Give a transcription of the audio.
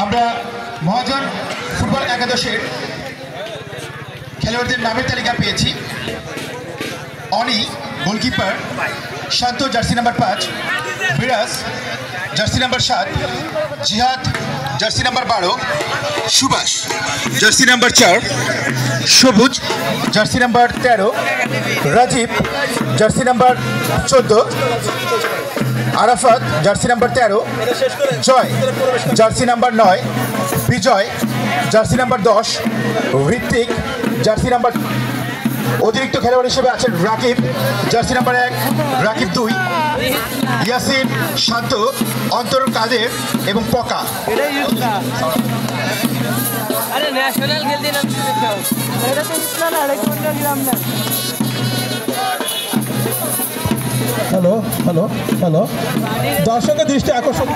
আমরা মহাজন ফুটবল একাদশের খেলোয়াড়দের নামের তালিকা পেয়েছি। Oni goalkeeper, Shanto jersey number 5, Biraj jersey number 7, Jihad jersey number 12, Subhash jersey number 4, Sabuj jersey number 13, Rajib jersey number 14, Arafat jersey number 13, Joy jersey number 9, Bijoy jersey number 10, Ritwik jersey number. অতিরিক্ত খেলোয়াড় হিসেবে আছেন রাকিব জার্সি নাম্বার 1, রাকিব 2, ইয়াসিন, শান্ত, অন্তর, কাদের এবং পকা। হ্যালো হ্যালো হ্যালো, দর্শকের দৃষ্টি আকর্ষণ।